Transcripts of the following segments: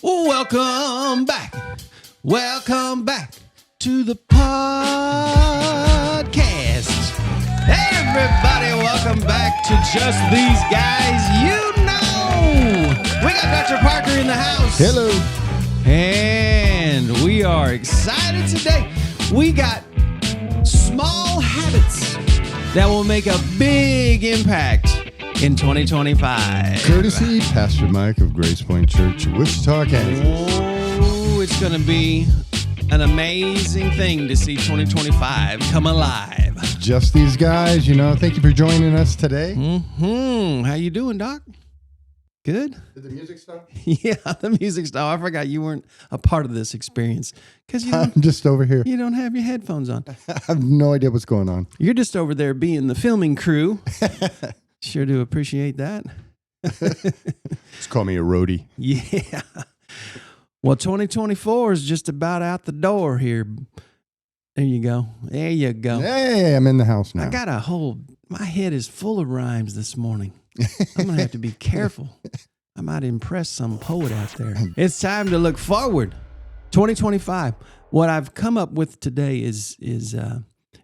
Welcome back. Welcome back to the podcast. Hey, everybody, welcome back to Just These Guys. You know, we got Dr. Parker in the house. Hello. And we are excited today. We got small habits that will make a big impact in 2025. Courtesy Pastor Mike of Grace Point Church, Wichita, Kansas. Oh, it's going to be an amazing thing to see 2025 come alive. Just these guys, thank you for joining us today. How you doing, Doc? Good? Did the music stop? Yeah, the music stopped. I forgot you weren't a part of this experience because I'm just over here. You don't have your headphones on. I have no idea what's going on. You're just over there being the filming crew. Sure do appreciate that. Just call me a roadie. Yeah. Well, 2024 is just about out the door here. There you go. There you go. Hey, I'm in the house now. I got my head is full of rhymes this morning. I'm going to have to be careful. I might impress some poet out there. It's time to look forward. 2025. What I've come up with today is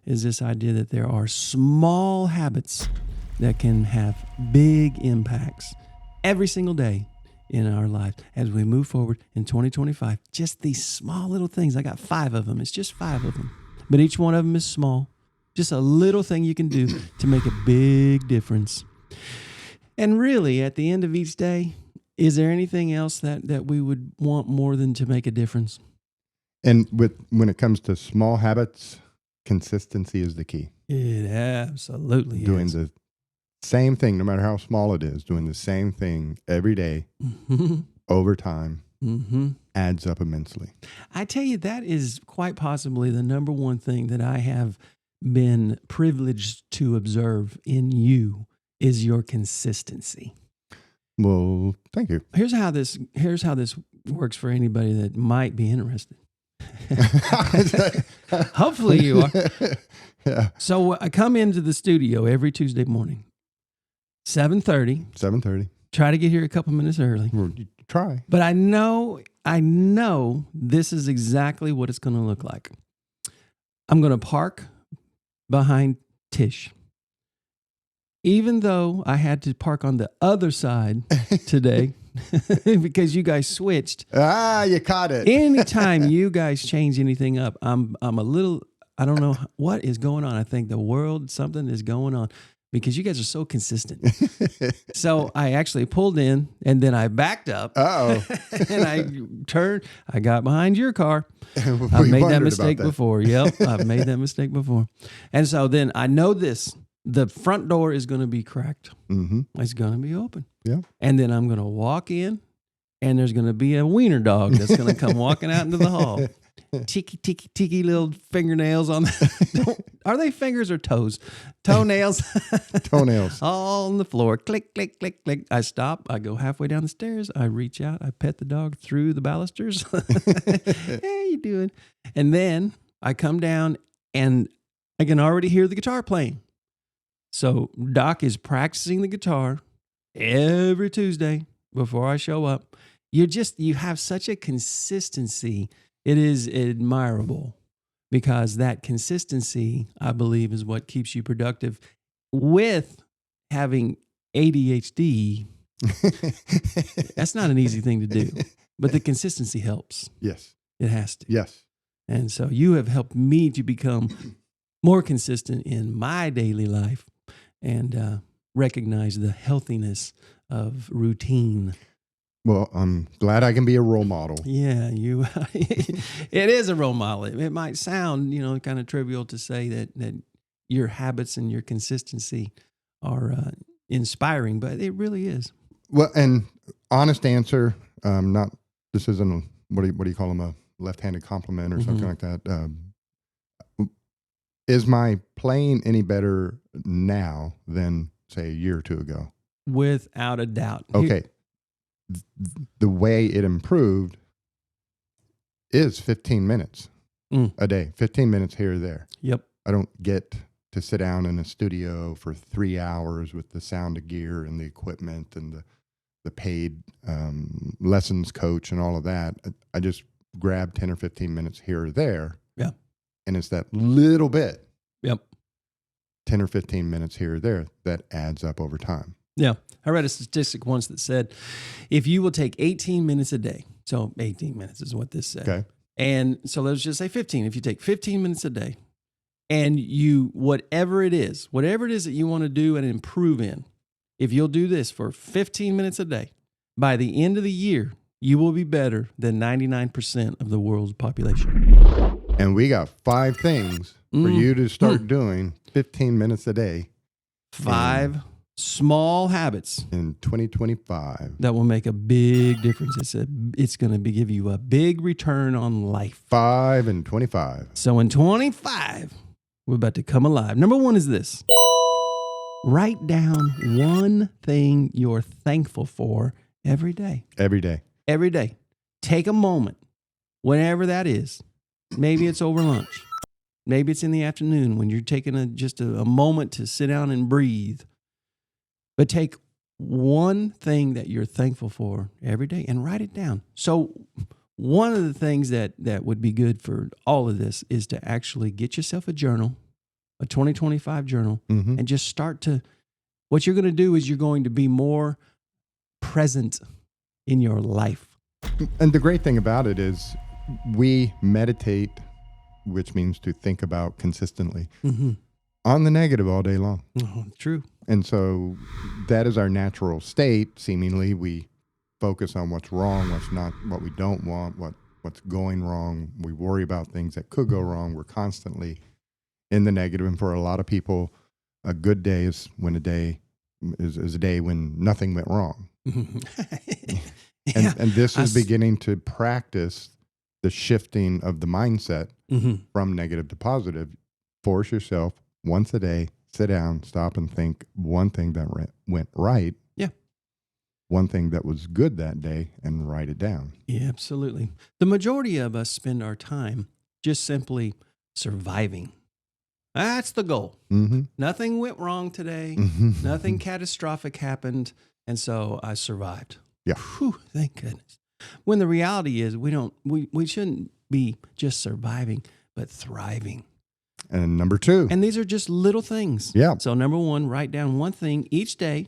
this idea that there are small habits that can have big impacts every single day in our lives as we move forward in 2025. Just these small little things. I got 5 of them. It's just 5 of them. But each one of them is small. Just a little thing you can do to make a big difference. And really, at the end of each day, is there anything else that we would want more than to make a difference? And when it comes to small habits, consistency is the key. It absolutely is. Doing the same thing, no matter how small it is, doing the same thing every day, over time, adds up immensely. I tell you, that is quite possibly the number one thing that I have been privileged to observe in you is your consistency. Well, thank you. Here's how this works for anybody that might be interested. Hopefully you are. Yeah. So I come into the studio every Tuesday morning, 7:30. 7:30. Try to get here a couple minutes early. Well, you try. But I know this is exactly what it's going to look like. I'm going to park behind Tish. Even though I had to park on the other side today because you guys switched. You caught it. Anytime you guys change anything up, I'm a little, I don't know what is going on. I think something is going on because you guys are so consistent. So I actually pulled in and then I backed up. Uh-oh. And I turned, I got behind your car. I've made that mistake before. Yep, I've made that mistake before. And so then I know this. The front door is going to be cracked. It's going to be open. Yeah. And then I'm going to walk in, and there's going to be a wiener dog that's going to come walking out into the hall. Tiki little fingernails on the... Are they fingers or toes? Toenails. Toenails. All on the floor. Click, click, click, click. I stop. I go halfway down the stairs. I reach out. I pet the dog through the balusters. Hey, you doing? And then I come down, and I can already hear the guitar playing. So Doc is practicing the guitar every Tuesday before I show up. You have such a consistency. It is admirable because that consistency, I believe, is what keeps you productive. With having ADHD, that's not an easy thing to do, but the consistency helps. Yes. It has to. Yes. And so you have helped me to become more consistent in my daily life and recognize the healthiness of routine. Well, I'm glad I can be a role model. Yeah, it is a role model. It might sound, kind of trivial to say that your habits and your consistency are inspiring, but it really is. Well, and honest answer, this isn't what do you call them, a left-handed compliment or something like that. Is my playing any better now than, say, a year or two ago? Without a doubt. Okay. The way it improved is 15 minutes a day, 15 minutes here or there. Yep. I don't get to sit down in a studio for 3 hours with the sound of gear and the equipment and the paid lessons coach and all of that. I just grab 10 or 15 minutes here or there. Yeah. And it's that little bit. Yep. 10 or 15 minutes here or there that adds up over time. Yeah. I read a statistic once that said, if you will take 18 minutes a day, so 18 minutes is what this said. Okay. And so let's just say 15. If you take 15 minutes a day and you, whatever it is that you want to do and improve in, if you'll do this for 15 minutes a day, by the end of the year, you will be better than 99% of the world's population. And we got 5 things for you to start doing 15 minutes a day. 5 small habits in 2025 that will make a big difference. It's going to give you a big return on life. 5 and 25. So in 25, we're about to come alive. Number 1 is this. Write down one thing you're thankful for every day. Every day. Every day. Take a moment, whenever that is. Maybe it's over lunch. Maybe it's in the afternoon when you're taking just a moment to sit down and breathe. But take one thing that you're thankful for every day and write it down. So one of the things that would be good for all of this is to actually get yourself a journal, a 2025 journal, and just start to, what you're going to do is you're going to be more present in your life. And the great thing about it is we meditate, which means to think about consistently, on the negative all day long. True. And so that is our natural state. Seemingly, we focus on what's wrong, what's not, what we don't want, what's going wrong. We worry about things that could go wrong. We're constantly in the negative. And for a lot of people, a good day is when a day is a day when nothing went wrong. And this is beginning to practice the shifting of the mindset from negative to positive. Force yourself once a day, sit down, stop and think one thing that went right. Yeah. One thing that was good that day and write it down. Yeah, absolutely. The majority of us spend our time just simply surviving. That's the goal. Nothing went wrong today. Nothing catastrophic happened. And so I survived. Yeah. Whew, thank goodness. When the reality is we shouldn't be just surviving, but thriving. And number 2. And these are just little things. Yeah. So number 1, write down one thing each day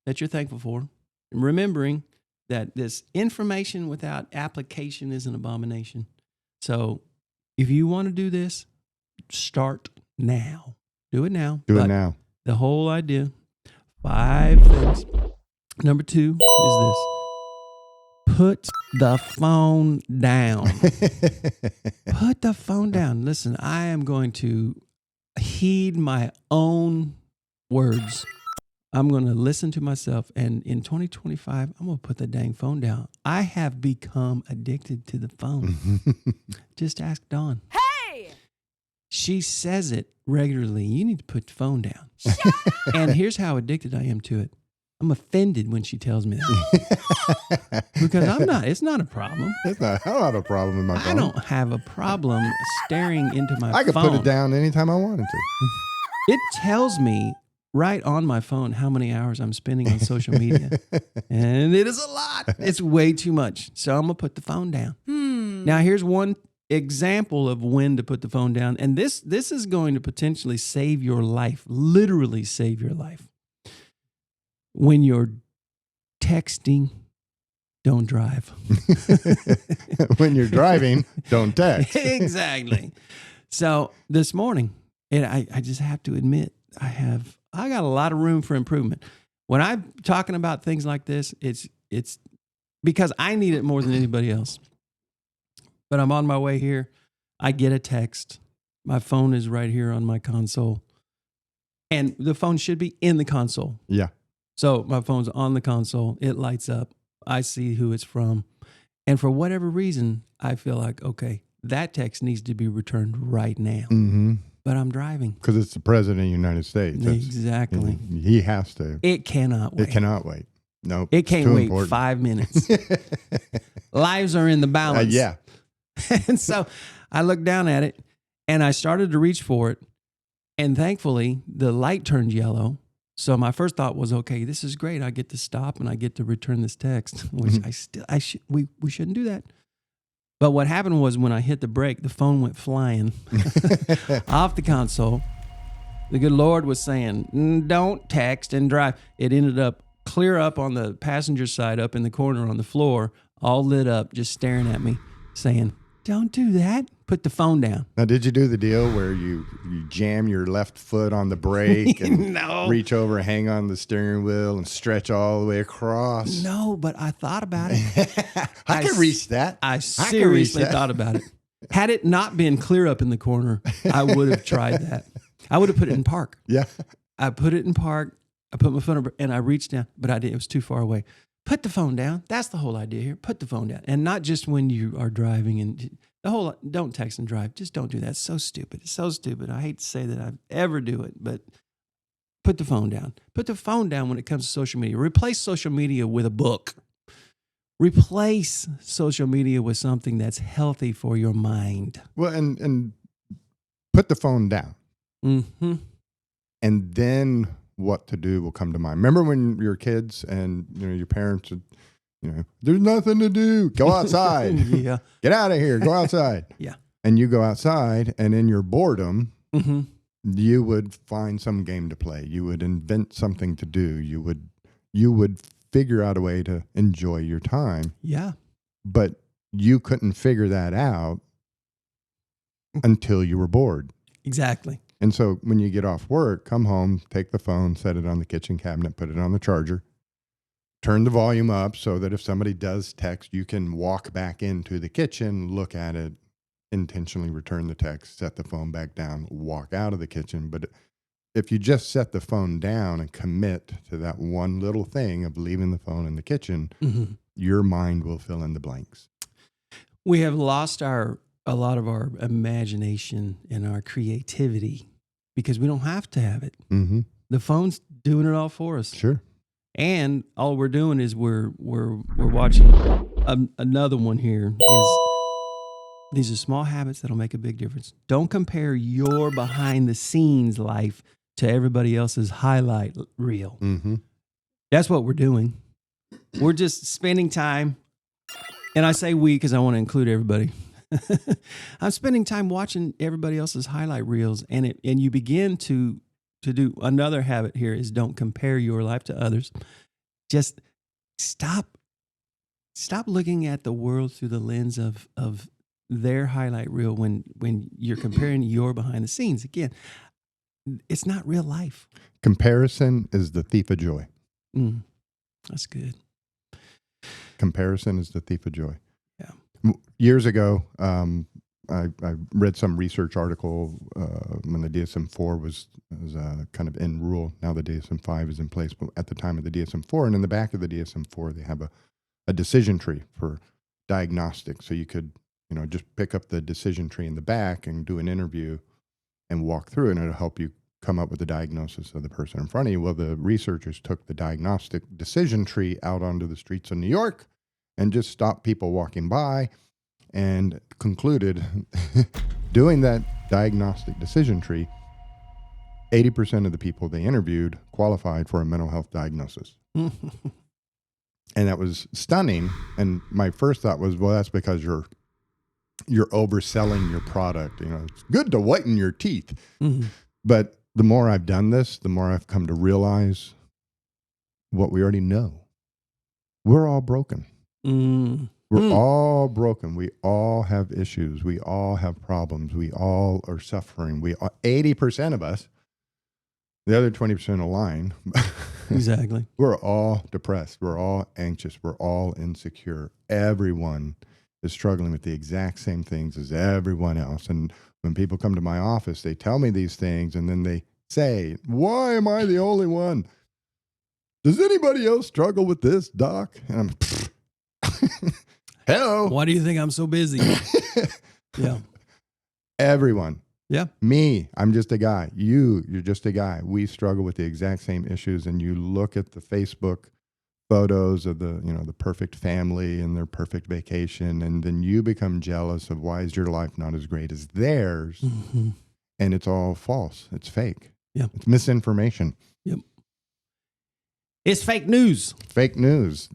that you're thankful for. And remembering that this information without application is an abomination. So if you want to do this, start now. Do it now. Do it now. The whole idea, 5 things. Number 2 is this. Put the phone down. Put the phone down. Listen, I am going to heed my own words. I'm going to listen to myself. And in 2025, I'm going to put the dang phone down. I have become addicted to the phone. Just ask Dawn. Hey! She says it regularly. You need to put the phone down. And here's how addicted I am to it. I'm offended when she tells me that. Because it's not a problem. I don't have a problem with my phone. I don't have a problem staring into my phone. I could put it down anytime I wanted to. It tells me right on my phone how many hours I'm spending on social media. And it is a lot. It's way too much. So I'm going to put the phone down. Now, here's one example of when to put the phone down. And this is going to potentially save your life, literally save your life. When you're texting, don't drive. When you're driving, don't text. Exactly. So this morning, and I just have to admit, I got a lot of room for improvement. When I'm talking about things like this, it's because I need it more than anybody else. But I'm on my way here. I get a text. My phone is right here on my console. And the phone should be in the console. Yeah. So my phone's on the console. It lights up. I see who it's from. And for whatever reason, I feel like, okay, that text needs to be returned right now. But I'm driving. Because it's the president of the United States. Exactly. He has to. It cannot wait. It cannot wait. No. It can't wait 5 minutes. Lives are in the balance. Yeah. And so I looked down at it and I started to reach for it. And thankfully, the light turned yellow. So my first thought was, okay, this is great. I get to stop and I get to return this text, which we shouldn't do that. But what happened was when I hit the brake, the phone went flying off the console. The good Lord was saying, don't text and drive. It ended up clear up on the passenger side, up in the corner on the floor, all lit up, just staring at me, saying, don't do that. Put the phone down. Now, did you do the deal where you jam your left foot on the brake and reach over, hang on the steering wheel, and stretch all the way across? No, but I thought about it. I can reach that. I seriously thought about it. Had it not been clear up in the corner, I would have tried that. I would have put it in park. Yeah. I put it in park. I put my foot on, and I reached down, but I didn't. It was too far away. Put the phone down. That's the whole idea here. Put the phone down. And not just when you are driving and don't text and drive. Just don't do that. It's so stupid. It's so stupid. I hate to say that I ever do it, but put the phone down. Put the phone down when it comes to social media. Replace social media with a book. Replace social media with something that's healthy for your mind. Well, and put the phone down. Mm-hmm. And then what to do will come to mind. Remember when you were kids and your parents would, there's nothing to do. Go outside. Yeah. Get out of here. Go outside. Yeah. And you go outside, and in your boredom, mm-hmm. you would find some game to play. You would invent something to do. You would figure out a way to enjoy your time. Yeah. But you couldn't figure that out until you were bored. Exactly. And so when you get off work, come home, take the phone, set it on the kitchen cabinet, put it on the charger, turn the volume up so that if somebody does text, you can walk back into the kitchen, look at it, intentionally return the text, set the phone back down, walk out of the kitchen. But if you just set the phone down and commit to that one little thing of leaving the phone in the kitchen, mm-hmm. your mind will fill in the blanks. We have lost a lot of our imagination and our creativity because we don't have to have it. Mm-hmm. The phone's doing it all for us. Sure. And all we're doing is we're watching another one here is these are small habits that'll make a big difference. Don't compare your behind the scenes life to everybody else's highlight reel. Mm-hmm. That's what we're doing. We're just spending time. And I say we because I want to include everybody. I'm spending time watching everybody else's highlight reels, and you begin to do another habit here is don't compare your life to others. Just stop looking at the world through the lens of their highlight reel when you're comparing your behind the scenes. Again, it's not real life. Comparison is the thief of joy. That's good. Comparison is the thief of joy. Yeah. Years ago, I read some research article when the DSM-4 was kind of in rule. Now the DSM-5 is in place, but at the time of the DSM-4, and in the back of the DSM-4, they have a decision tree for diagnostics. So you could, just pick up the decision tree in the back and do an interview and walk through, and it'll help you come up with the diagnosis of the person in front of you. Well, the researchers took the diagnostic decision tree out onto the streets of New York and just stopped people walking by and concluded doing that diagnostic decision tree, 80% of the people they interviewed qualified for a mental health diagnosis. And that was stunning. And my first thought was, well, that's because you're overselling your product. It's good to whiten your teeth. Mm-hmm. But the more I've done this, the more I've come to realize what we already know. We're all broken. We're all broken. We all have issues. We all have problems. We all are suffering. 80% of us, the other 20% are lying. Exactly. We're all depressed. We're all anxious. We're all insecure. Everyone is struggling with the exact same things as everyone else. And when people come to my office, they tell me these things, and then they say, why am I the only one? Does anybody else struggle with this, Doc? And I'm, hello. Why do you think I'm so busy? Yeah. Everyone. Yeah. Me, I'm just a guy. You're just a guy. We struggle with the exact same issues. And you look at the Facebook photos of the perfect family and their perfect vacation, and then you become jealous of why is your life not as great as theirs. Mm-hmm. And it's all false. It's fake. Yeah. It's misinformation. Yep. It's fake news. Fake news.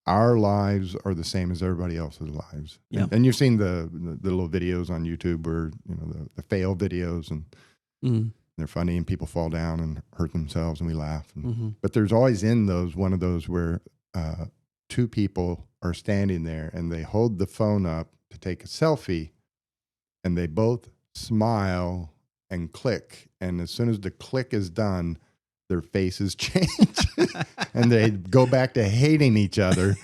Our lives are the same as everybody else's lives. Yeah. And you've seen the little videos on YouTube where, the fail videos, and they're funny and people fall down and hurt themselves and we laugh. But there's always in those, one of those where two people are standing there and they hold the phone up to take a selfie and they both smile and click. And as soon as the click is done, their faces change and they go back to hating each other.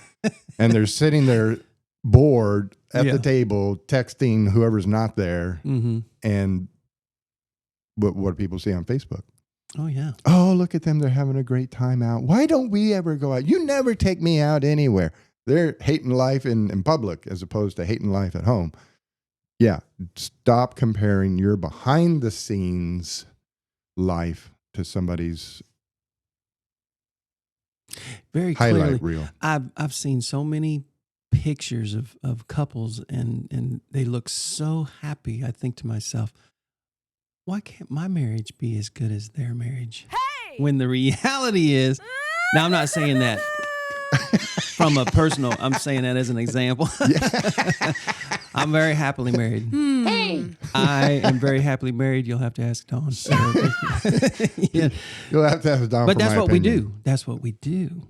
And they're sitting there bored at the table, texting whoever's not there. And what do people see on Facebook? Oh, yeah. Oh, look at them. They're having a great time out. Why don't we ever go out? You never take me out anywhere. They're hating life in public as opposed to hating life at home. Yeah. Stop comparing your behind the scenes life to somebody's very highlight clearly. reel. I've seen so many pictures of couples and they look so happy. I think to myself, why can't my marriage be as good as their marriage? Hey! When the reality is, now I'm not saying that from a personal, I'm saying that as an example. I'm very happily married. Hey! I am very happily married. You'll have to ask Dawn. Yeah. You'll have to ask Don. But for that's my what opinion. we do. That's what we do.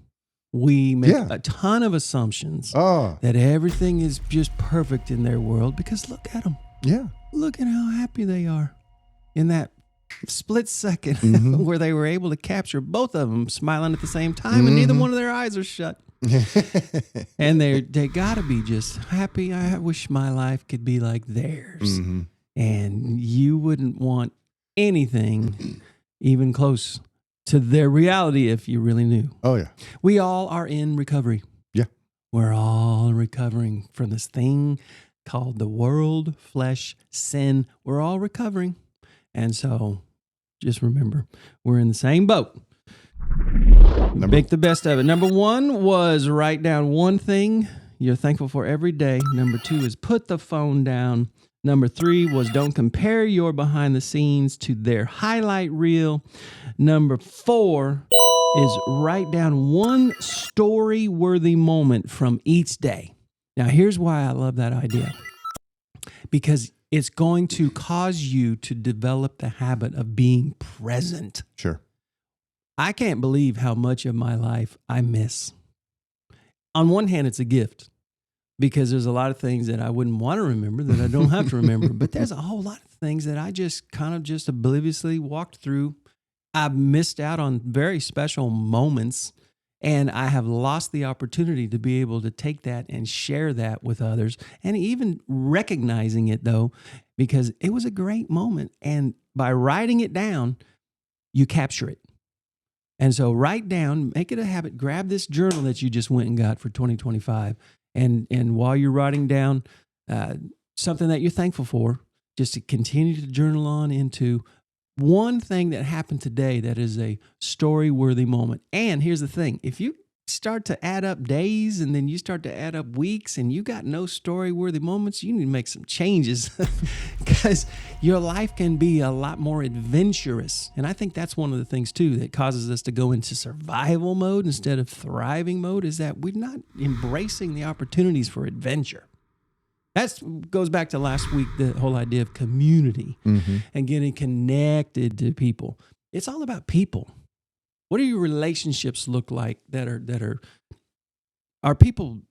We make a ton of assumptions that everything is just perfect in their world because look at them. Yeah. Look at how happy they are in that split second where they were able to capture both of them smiling at the same time and neither one of their eyes are shut. And they got to be just happy. I wish my life could be like theirs. And you wouldn't want anything even close to their reality if you really knew. Oh, yeah. We all are in recovery. Yeah. We're all recovering from this thing called the world, flesh, sin. We're all recovering. And so just remember, we're in the same boat. Make the best of it. Number 1 was write down one thing you're thankful for every day. Number 2 is put the phone down. Number 3 was don't compare your behind the scenes to their highlight reel. Number 4 is write down one story-worthy moment from each day. Now, here's why I love that idea. Because it's going to cause you to develop the habit of being present. Sure. I can't believe how much of my life I miss. On one hand, it's a gift because there's a lot of things that I wouldn't want to remember that I don't have to remember. But there's a whole lot of things that I just kind of just obliviously walked through. I've missed out on very special moments, and I have lost the opportunity to be able to take that and share that with others, and even recognizing it, though, because it was a great moment. And by writing it down, you capture it. And so write down, make it a habit, grab this journal that you just went and got for 2025. And while you're writing down something that you're thankful for, just to continue to journal on into one thing that happened today that is a story-worthy moment. And here's the thing. If you start to add up days and then you start to add up weeks and you got no story-worthy moments, you need to make some changes because your life can be a lot more adventurous. And I think that's one of the things, too, that causes us to go into survival mode instead of thriving mode is that we're not embracing the opportunities for adventure. That goes back to last week, the whole idea of community and getting connected to people. It's all about people. What do your relationships look like are people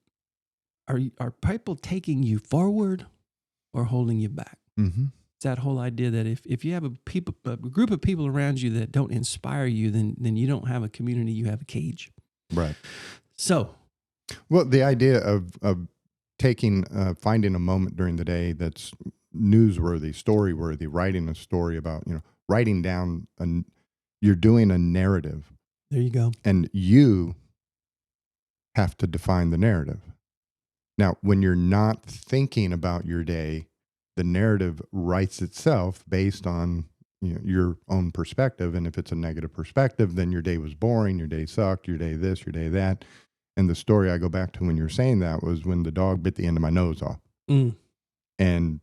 taking you forward or holding you back? It's that whole idea that if you have a group of people around you that don't inspire you, then you don't have a community, you have a cage. Right. So, well, the idea of finding a moment during the day that's newsworthy, story-worthy, writing a story about, writing down, you're doing a narrative. There you go. And you have to define the narrative. Now, when you're not thinking about your day, the narrative writes itself based on your own perspective. And if it's a negative perspective, then your day was boring, your day sucked, your day this, your day that. And the story I go back to when you're saying that was when the dog bit the end of my nose off. And,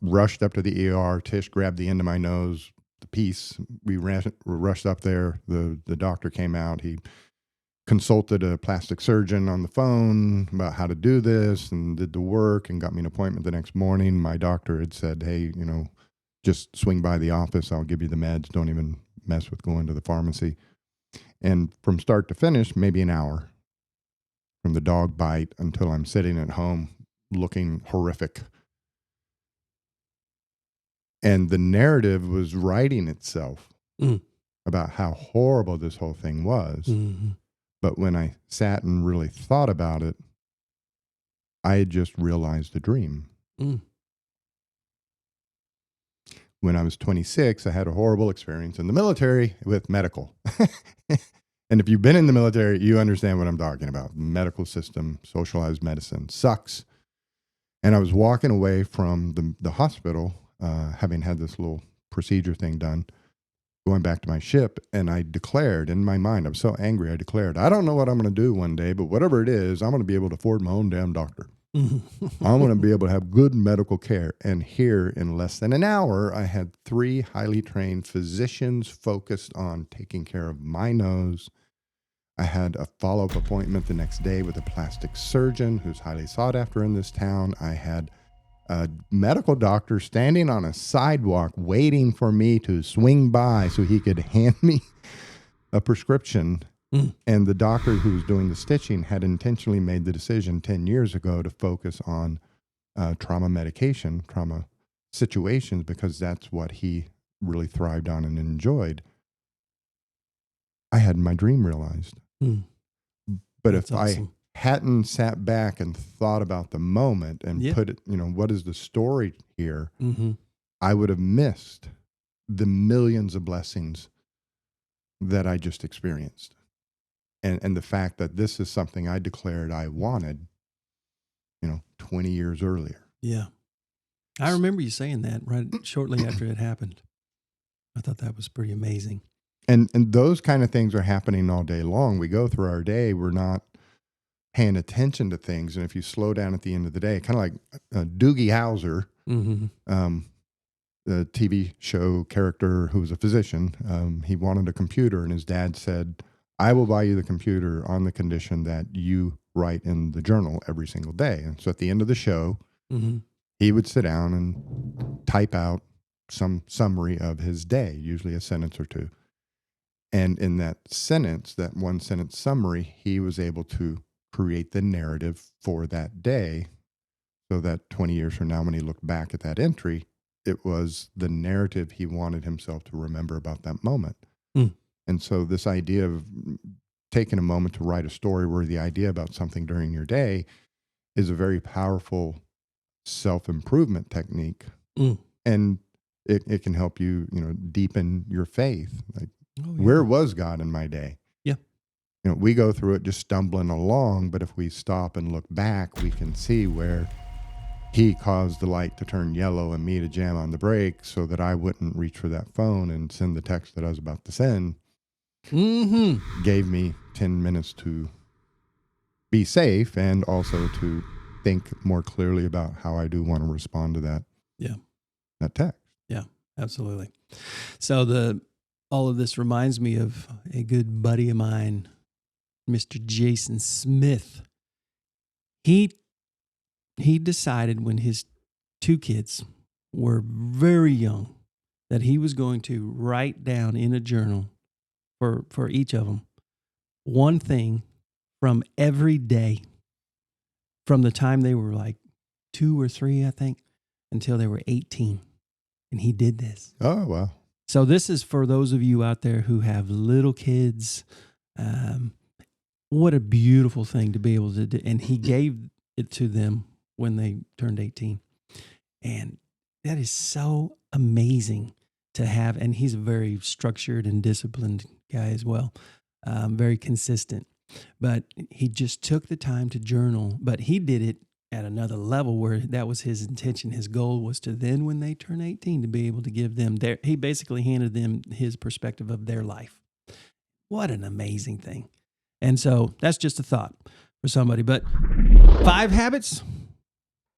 rushed up to the ER. Tish grabbed the end of my nose, piece. We rushed up there. The doctor came out. He consulted a plastic surgeon on the phone about how to do this and did the work and got me an appointment the next morning. My doctor had said, hey, just swing by the office. I'll give you the meds. Don't even mess with going to the pharmacy. And from start to finish, maybe an hour from the dog bite until I'm sitting at home looking horrific. And the narrative was writing itself about how horrible this whole thing was. Mm-hmm. But when I sat and really thought about it, I had just realized a dream. Mm. When I was 26, I had a horrible experience in the military with medical. And if you've been in the military, you understand what I'm talking about. Medical system, socialized medicine sucks. And I was walking away from the hospital, having had this little procedure thing done, going back to my ship, and I declared in my mind, I was so angry, I declared, I don't know what I'm going to do one day, but whatever it is, I'm going to be able to afford my own damn doctor. I'm going to be able to have good medical care. And here in less than an hour, I had 3 highly trained physicians focused on taking care of my nose. I had a follow-up appointment the next day with a plastic surgeon who's highly sought after in this town. I had a medical doctor standing on a sidewalk waiting for me to swing by so he could hand me a prescription. And the doctor who was doing the stitching had intentionally made the decision 10 years ago to focus on trauma medication, trauma situations, because that's what he really thrived on and enjoyed. I had my dream realized. But that's if awesome. I hadn't sat back and thought about the moment and put it, what is the story here? Mm-hmm. I would have missed the millions of blessings that I just experienced. And the fact that this is something I declared I wanted, 20 years earlier. Yeah. I remember you saying that right shortly after it happened. I thought that was pretty amazing. And those kind of things are happening all day long. We go through our day, we're not paying attention to things. And if you slow down at the end of the day, kind of like Doogie Howser, the TV show character who was a physician, he wanted a computer, and his dad said, I will buy you the computer on the condition that you write in the journal every single day. And so at the end of the show, he would sit down and type out some summary of his day, usually a sentence or two. And in that sentence, that one sentence summary, he was able to create the narrative for that day so that 20 years from now, when he looked back at that entry, it was the narrative he wanted himself to remember about that moment. And so this idea of taking a moment to write a story-worthy idea about something during your day is a very powerful self-improvement technique. And it can help you, deepen your faith. Like, where was God in my day? Yeah. We go through it just stumbling along, but if we stop and look back, we can see where he caused the light to turn yellow and me to jam on the brake so that I wouldn't reach for that phone and send the text that I was about to send. Gave me 10 minutes to be safe and also to think more clearly about how I do want to respond to that. Yeah. That text. Yeah, absolutely. So all of this reminds me of a good buddy of mine, Mr. Jason Smith. He decided when his 2 kids were very young that he was going to write down in a journal for each of them one thing from every day from the time they were like 2 or 3, I think, until they were 18. And he did this. Oh, wow. So this is for those of you out there who have little kids. What a beautiful thing to be able to do. And he gave it to them when they turned 18. And that is so amazing to have. And he's a very structured and disciplined guy as well. Very consistent. But he just took the time to journal. But he did it at another level where that was his intention. His goal was to then, when they turn 18, to be able to give them he basically handed them his perspective of their life. What an amazing thing. And so that's just a thought for somebody. But 5 habits,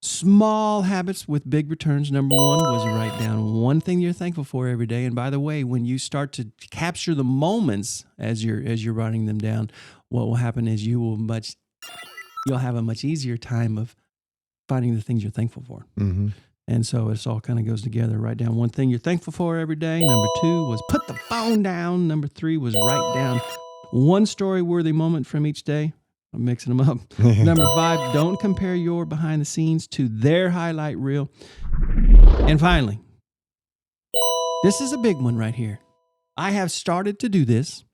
Small habits with big returns. Number one was write down one thing you're thankful for every day. And by the way, when you start to capture the moments as you're writing them down, what will happen is you'll have a much easier time of finding the things you're thankful for. Mm-hmm. And so it all kind of goes together. Write down one thing you're thankful for every day. Number 2 was put the phone down. Number 3 was write down one story-worthy moment from each day. I'm mixing them up. Number 5, don't compare your behind the scenes to their highlight reel. And finally, this is a big one right here. I have started to do this,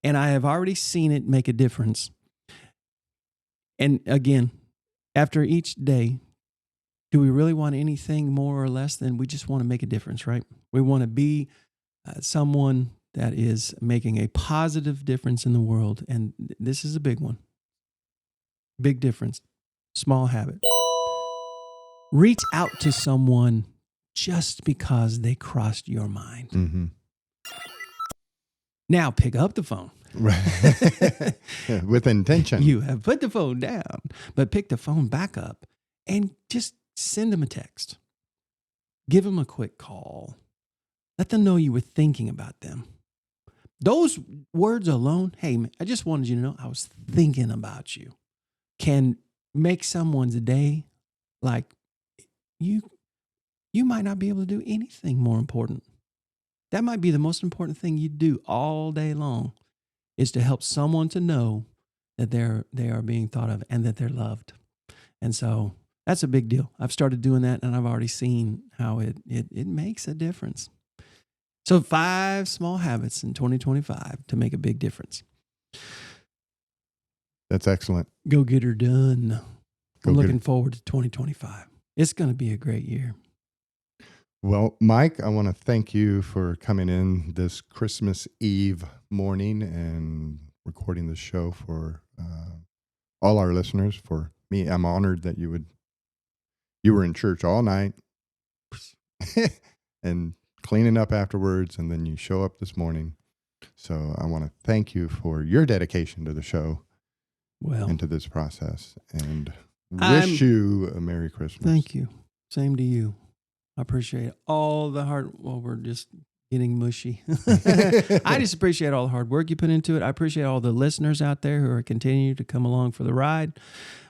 and I have already seen it make a difference. And again, after each day, do we really want anything more or less than we just want to make a difference, right? We want to be someone that is making a positive difference in the world. And this is a big one. Big difference. Small habit. Reach out to someone just because they crossed your mind. Mm-hmm. Now pick up the phone. Right. With intention. You have put the phone down, but pick the phone back up and just send them a text. Give them a quick call. Let them know you were thinking about them. Those words alone, hey, man, I just wanted you to know I was thinking about you, can make someone's day like you might not be able to do anything more important. That might be the most important thing you do all day long, is to help someone to know that they are being thought of and that they're loved. And so that's a big deal. I've started doing that, and I've already seen how it makes a difference. So 5 small habits in 2025 to make a big difference. That's excellent. Go get her done. I'm looking forward to 2025. It's going to be a great year. Well, Mike, I want to thank you for coming in this Christmas Eve morning and recording the show for all our listeners. For me, I'm honored that you were in church all night and cleaning up afterwards, and then you show up this morning. So I want to thank you for your dedication to the show and to this process, and wish you a Merry Christmas. Thank you. Same to you. I appreciate all the hard, well, we're just getting mushy. I just appreciate all the hard work you put into it. I appreciate all the listeners out there who are continuing to come along for the ride.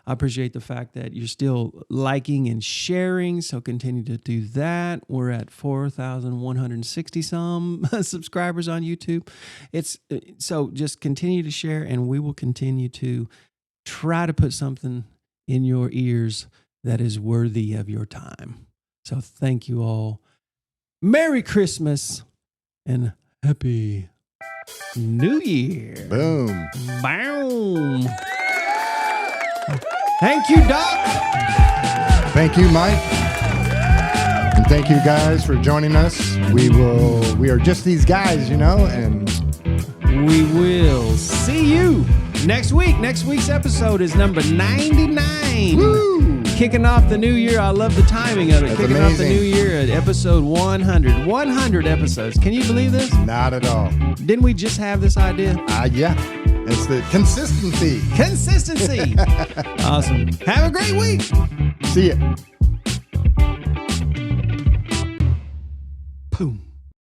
I appreciate the fact that you're still liking and sharing, so continue to do that. We're at 4,160 some subscribers on YouTube. So just continue to share, and we will continue to try to put something in your ears that is worthy of your time. So thank you all. Merry Christmas and Happy New Year. Boom. Boom. Thank you, Doc. Thank you, Mike. And thank you guys for joining us. We are just these guys, and we will see you next week. Next week's episode is number 99. Woo! Kicking off the new year. I love the timing of it. That's Kicking amazing. off the new year at episode 100. 100 episodes. Can you believe this? Not at all. Didn't we just have this idea? Yeah. It's the consistency. Consistency. Awesome. Have a great week. See ya.